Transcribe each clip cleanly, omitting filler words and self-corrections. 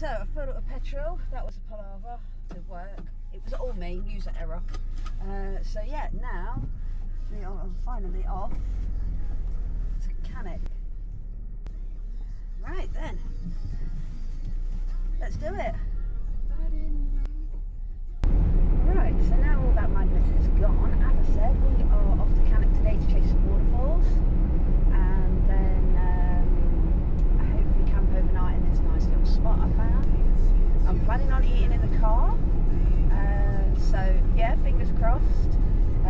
So I filled up with petrol. That was a palaver to work. It was all me, user error. So yeah, now we are finally off to Cannock. Right then, let's do it. Right, so now all that madness is gone. As I said, we are off to Cannock today to chase some waterfalls, and then hopefully camp overnight in this nice little spot I found. I'm planning on eating in the car, so yeah, fingers crossed.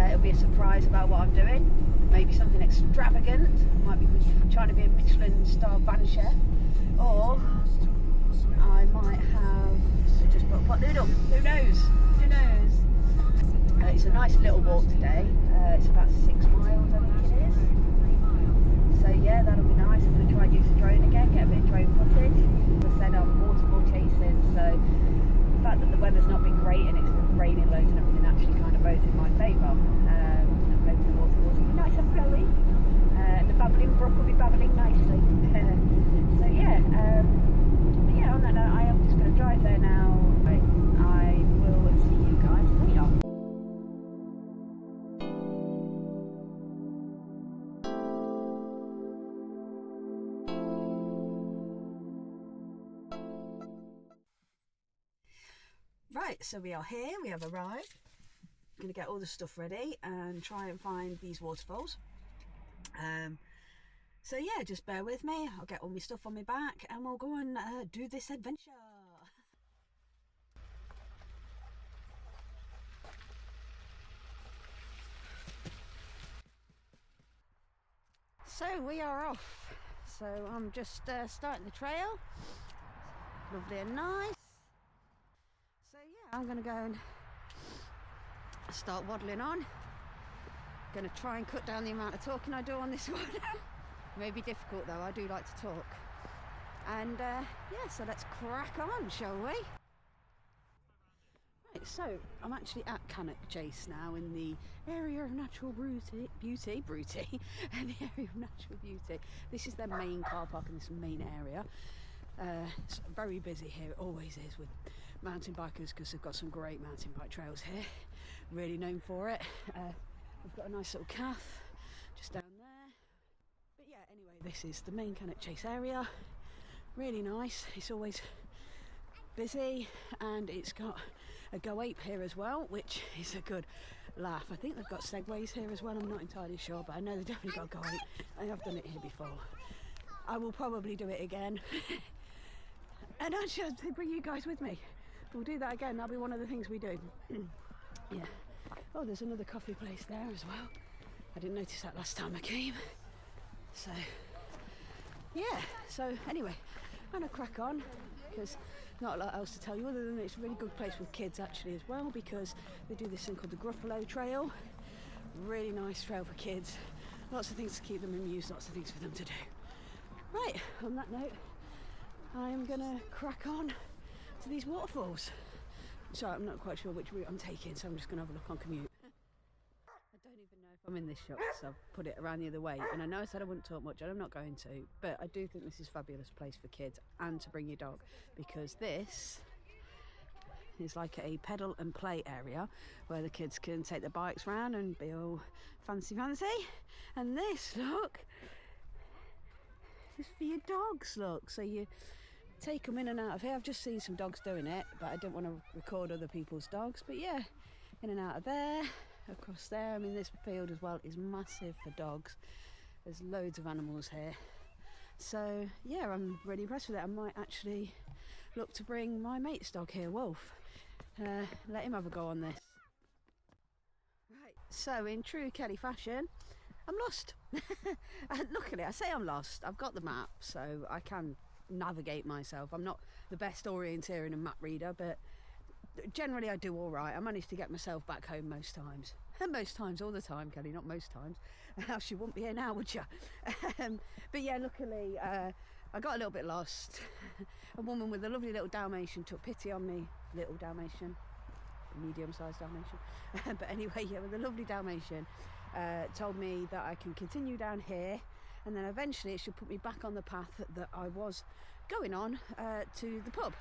It'll be a surprise about what I'm doing. Maybe something extravagant. Might be trying to be a Michelin star van chef, or I might have just put a pot noodle. Who knows? Who knows? It's a nice little walk today. It's about 6 miles, I think it is. So yeah, that'll be nice. I'm going to try and use the drone again, get a bit of drone footage. As I said, I'm waterfall chasing, so the fact that the weather's not been great and it's been raining loads and everything actually kind of bodes in my favour. I'm hoping the waterfalls will be nice and flowy. The babbling brook will be babbling nicely. So yeah, but yeah, on that note, I am just going to drive there now. I will see you guys later. Right, so we are here, we have arrived. I'm going to get all the stuff ready and try and find these waterfalls. So yeah, just bear with me. I'll get all my stuff on my back and we'll go and do this adventure. So we are off. So I'm just starting the trail. Lovely and nice. So yeah, I'm going to go and start waddling on. Going to try and cut down the amount of talking I do on this one. May be difficult though, I do like to talk. And yeah, so let's crack on, shall we? Right, so I'm actually at Cannock Chase now in the area of natural beauty, and the area of natural beauty. This is their main car park in this main area. It's very busy here, it always is, with mountain bikers because they've got some great mountain bike trails here. Really known for it. We've got a nice little cafe just down there. But yeah, anyway, this is the main Cannock Chase area. Really nice. It's always busy, and it's got a go ape here as well, which is a good laugh. I think they've got segways here as well. I'm not entirely sure, but I know they've definitely got go ape. I have done it here before. I will probably do it again. And I should bring you guys with me. We'll do that again. That'll be one of the things we do. Yeah. Oh, there's another coffee place there as well. I didn't notice that last time I came. So, yeah. So, anyway, I'm going to crack on because not a lot else to tell you other than it's a really good place with kids actually as well, because they do this thing called the Waterfall Trail. Really nice trail for kids. Lots of things to keep them amused, lots of things for them to do. Right, on that note, I'm going to crack on to these waterfalls. So I'm not quite sure which route I'm taking, so I'm just going to have a look on commute. I don't even know if I'm in this shot, so I've put it around the other way. And I know I said I wouldn't talk much, and I'm not going to, but I do think this is a fabulous place for kids and to bring your dog, because this is like a pedal and play area where the kids can take their bikes round and be all fancy. And this, look, is for your dogs, look. So you take them in and out of here. I've just seen some dogs doing it, but I didn't want to record other people's dogs. But yeah, in and out of there, across there. I mean, this field as well is massive for dogs. There's loads of animals here. So yeah, I'm really impressed with it. I might actually look to bring my mate's dog here, Wolf. Let him have a go on this. Right, so in true Kelly fashion, I'm lost. And luckily, I say I'm lost. I've got the map, so I can navigate myself. I'm not the best orienteer and map reader, but generally I do all right. I manage to get myself back home most times. And most times, all the time, Kelly, not most times. Else you wouldn't be here now, would you? But yeah, luckily I got a little bit lost. A woman with a lovely little Dalmatian took pity on me. Little Dalmatian, medium-sized Dalmatian. But anyway, yeah, with a lovely Dalmatian, told me that I can continue down here and then eventually it should put me back on the path that I was going on to the pub.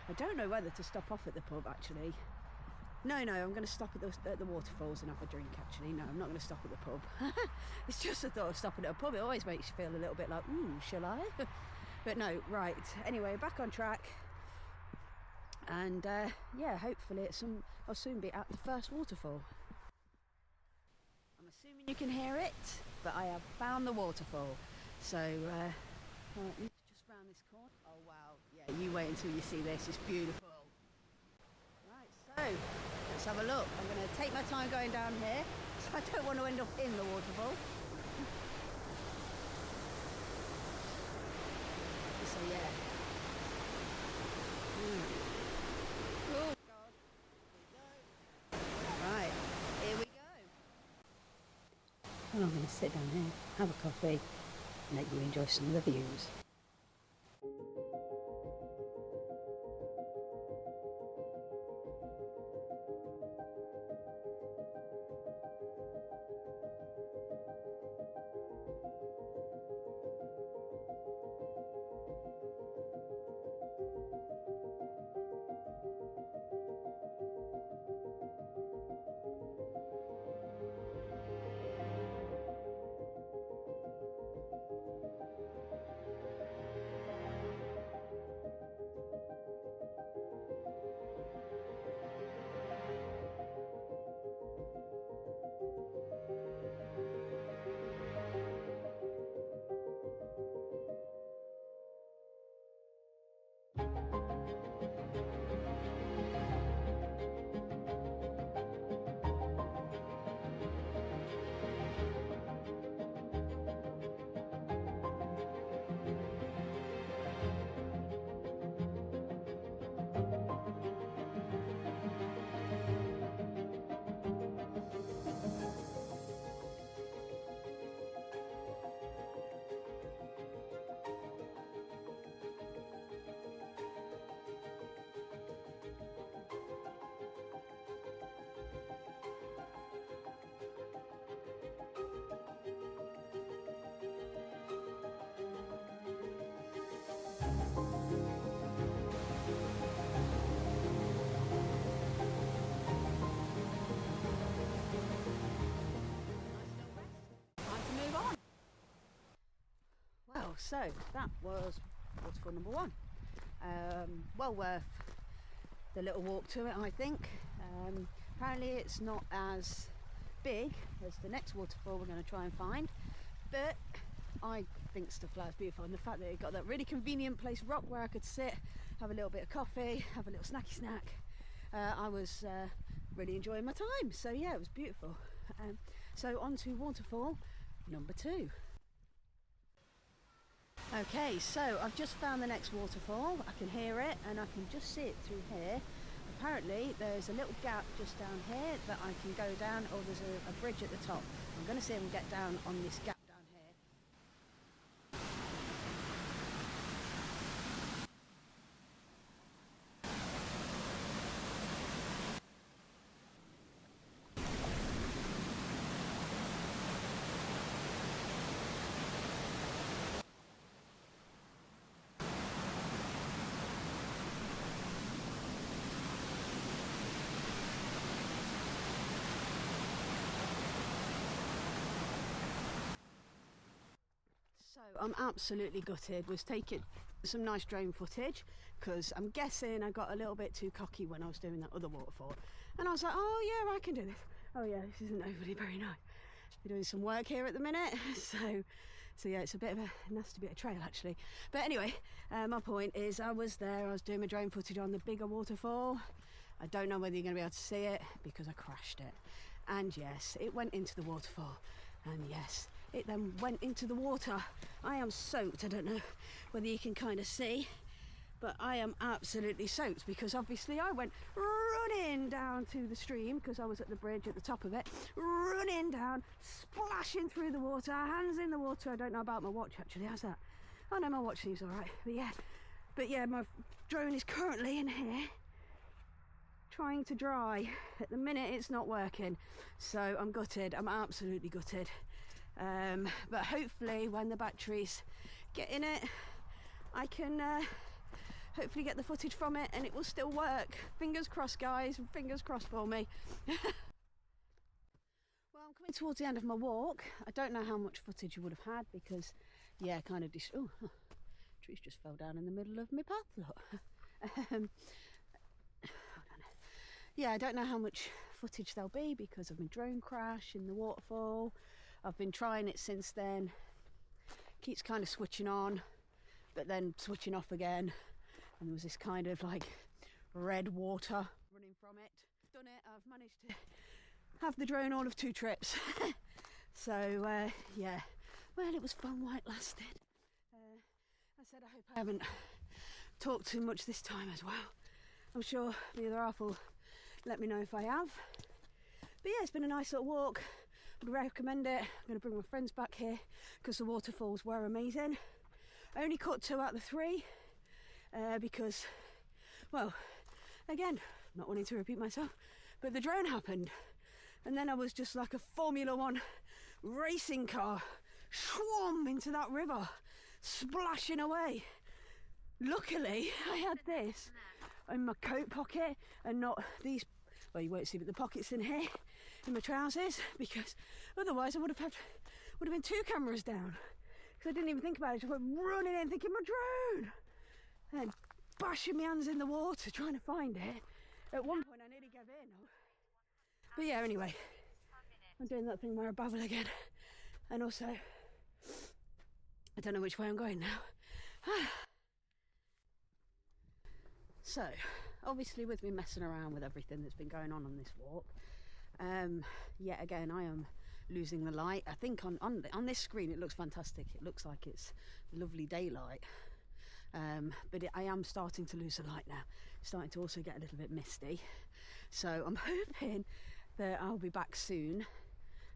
I don't know whether to stop off at the pub actually. No, I'm going to stop at the Waterfalls and have a drink actually. No, I'm not going to stop at the pub. It's just the thought of stopping at a pub. It always makes you feel a little bit like, ooh, shall I? But no, right. Anyway, back on track. And yeah, hopefully I'll soon be at the first waterfall. I'm assuming you can hear it, but I have found the waterfall. So, just round this corner. Oh wow, yeah, you wait until you see this, it's beautiful. Right, so, let's have a look. I'm going to take my time going down here, so I don't want to end up in the waterfall. So yeah. Oh God. Here we go. Right, here we go. And I'm going to sit down here, have a coffee, and let you enjoy some of the views. So that was waterfall number one. Well worth the little walk to it, I think. Apparently it's not as big as the next waterfall we're going to try and find, but I think Stuff Flow's beautiful, and the fact that it got that really convenient place, rock, where I could sit, have a little bit of coffee, have a little snacky snack. I was really enjoying my time, so yeah, it was beautiful. So on to waterfall number two. Okay, so I've just found the next waterfall. I can hear it and I can just see it through here. Apparently there's a little gap just down here that I can go down, or there's a bridge at the top. I'm going to see if I can get down on this gap down here. So I'm absolutely gutted. Was taking some nice drone footage because I'm guessing I got a little bit too cocky when I was doing that other waterfall, and I was like, oh yeah, I can do this. Oh yeah, this isn't overly very nice. We're doing some work here at the minute, so yeah, it's a bit of a nasty bit of trail actually. But anyway, my point is I was there, I was doing my drone footage on the bigger waterfall. I don't know whether you're going to be able to see it because I crashed it, and yes, it went into the waterfall, and yes, it then went into the water. I am soaked. I don't know whether you can kind of see, but I am absolutely soaked because obviously I went running down to the stream because I was at the bridge at the top of it, running down, splashing through the water, hands in the water. I don't know about my watch actually. How's that? Oh no, my watch seems all right. But yeah, my drone is currently in here trying to dry. At the minute it's not working, so I'm gutted. I'm absolutely gutted. But hopefully when the batteries get in it, I can hopefully get the footage from it and it will still work. Fingers crossed, guys, fingers crossed for me. Well, I'm coming towards the end of my walk. I don't know how much footage you would have had because, yeah, kind of oh, trees just fell down in the middle of my path, look. Yeah, I don't know how much footage there'll be because of my drone crash in the waterfall. I've been trying it since then. Keeps kind of switching on, but then switching off again. And there was this kind of like red water running from it. Done it, I've managed to have the drone all of 2 trips. So yeah, well, it was fun while it lasted. I said I hope I haven't talked too much this time as well. I'm sure the other half will let me know if I have. But yeah, it's been a nice little walk. Would recommend it. I'm going to bring my friends back here because the waterfalls were amazing. I only caught 2 out of the 3 because, well, again, not wanting to repeat myself, but the drone happened. And then I was just like a Formula 1 racing car, swam into that river, splashing away. Luckily, I had this in my coat pocket and not these, well, you won't see, but the pockets in here, in my trousers, because otherwise I would have been 2 cameras down. Because I didn't even think about it, just went running in thinking my drone, and bashing my hands in the water trying to find it. At one point I nearly gave in. But yeah, anyway, I'm doing that thing where I babble again. And also, I don't know which way I'm going now. So, obviously with me messing around with everything that's been going on this walk, yet again I am losing the light. I think on this screen it looks fantastic. It looks like it's lovely daylight. But I am starting to lose the light now. It's starting to also get a little bit misty. So I'm hoping that I'll be back soon.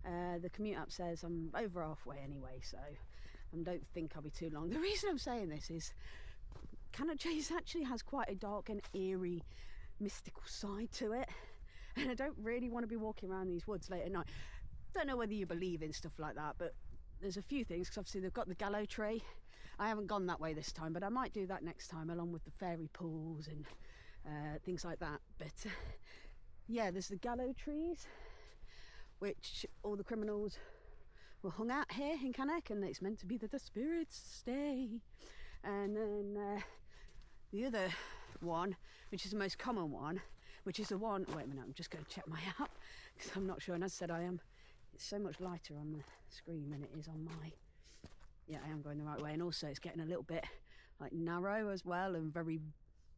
The commute app says I'm over halfway anyway, so I don't think I'll be too long. The reason I'm saying this is Cannock Chase actually has quite a dark and eerie, mystical side to it, and I don't really want to be walking around these woods late at night. Don't know whether you believe in stuff like that, but there's a few things, because obviously they've got the gallows tree. I haven't gone that way this time, but I might do that next time, along with the fairy pools and things like that. But yeah, there's the gallows trees, which all the criminals were hung out here in Cannock, and it's meant to be that the spirits stay. And then the other one, which is the most common one, which is the one, wait a minute, I'm just going to check my app because I'm not sure, and as I said, it's so much lighter on the screen than it is on my, yeah, I am going the right way. And also it's getting a little bit like narrow as well and very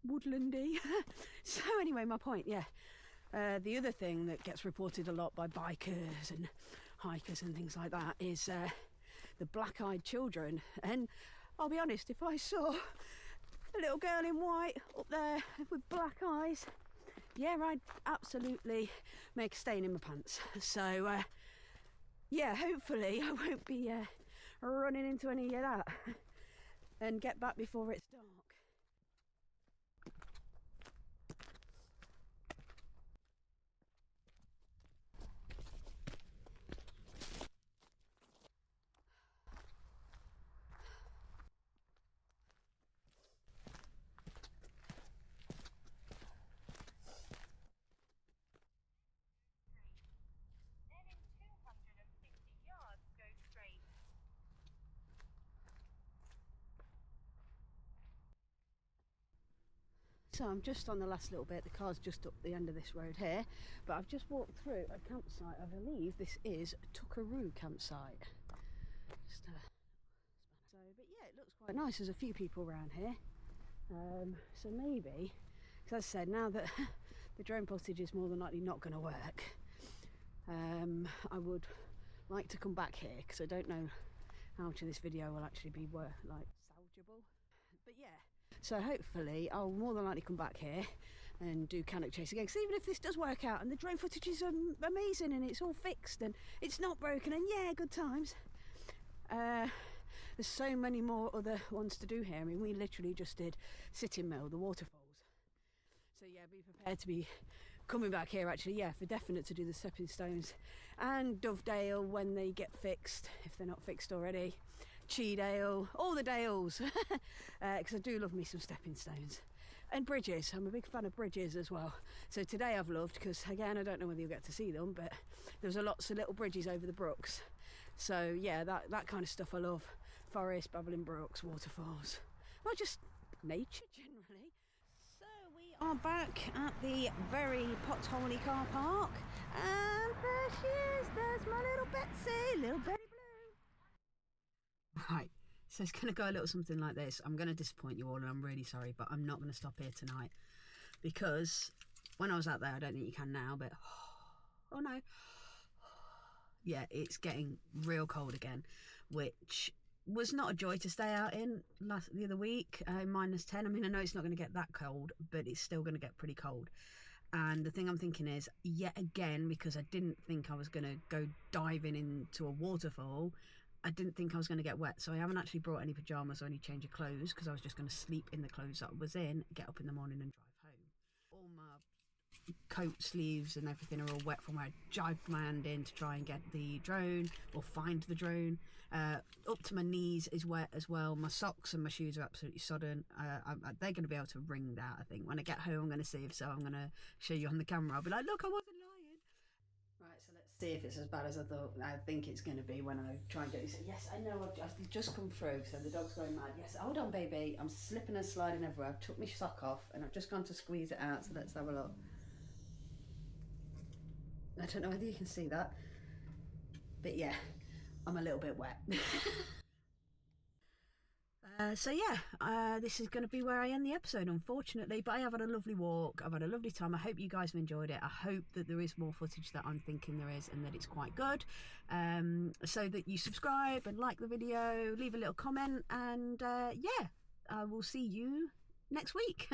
woodlandy. So anyway, my point, yeah, the other thing that gets reported a lot by bikers and hikers and things like that is the black-eyed children. And I'll be honest, if I saw a little girl in white up there with black eyes, yeah, I'd absolutely make a stain in my pants. So yeah, hopefully I won't be running into any of that and get back before it's dark. So I'm just on the last little bit. The car's just up the end of this road here, but I've just walked through a campsite. I believe this is Tuckaroo campsite. So, but yeah, it looks quite nice. There's a few people around here, so maybe, because as I said, now that the drone footage is more than likely not going to work, I would like to come back here because I don't know how much of this video will actually be like salvageable. But yeah. So hopefully I'll more than likely come back here and do Cannock Chase again, because even if this does work out and the drone footage is amazing and it's all fixed and it's not broken and yeah, good times, there's so many more other ones to do here. I mean, we literally just did Sitting Mill, the Waterfalls. So yeah, be prepared to be coming back here actually, yeah, for definite to do the stepping stones, and Dovedale when they get fixed, if they're not fixed already, Cheedale, all the dales, because I do love me some stepping stones. And bridges, I'm a big fan of bridges as well. So today I've loved, because again, I don't know whether you'll get to see them, but there's lots of little bridges over the brooks. So yeah, that kind of stuff I love. Forest, babbling brooks, waterfalls, well, just nature generally. So we are back at the very potholy car park, and there she is, there's my little Betsy, little Betty Blue. Right. So it's going to go a little something like this. I'm going to disappoint you all, and I'm really sorry, but I'm not going to stop here tonight, because when I was out there, I don't think you can now, but oh no, yeah, it's getting real cold again, which was not a joy to stay out in the other week, -10. I mean, I know it's not going to get that cold, but it's still going to get pretty cold. And the thing I'm thinking is, yet again, because I didn't think I was going to go diving into a waterfall, I didn't think I was going to get wet, so I haven't actually brought any pyjamas or any change of clothes, because I was just going to sleep in the clothes that I was in, get up in the morning and drive home. All my coat sleeves and everything are all wet from where I jived my hand in to try and get the drone or find the drone. Up to my knees is wet as well. My socks and my shoes are absolutely sodden. They're going to be able to wring that, I think. When I get home, I'm going to see if so. I'm going to show you on the camera. I'll be like, look, I wasn't lying. Right, so let's see if it's as bad as I think it's going to be when I try and get this. Yes, I know, I've just come through, so the dog's going mad. Yes, hold on, baby. I'm slipping and sliding everywhere. I've took my sock off and I've just gone to squeeze it out, so let's have a look. I don't know whether you can see that, but yeah, I'm a little bit wet. So yeah, this is going to be where I end the episode, unfortunately, but I have had a lovely walk. I've had a lovely time. I hope you guys have enjoyed it. I hope that there is more footage that I'm thinking there is, and that it's quite good, so that you subscribe and like the video, leave a little comment, and yeah, I will see you next week.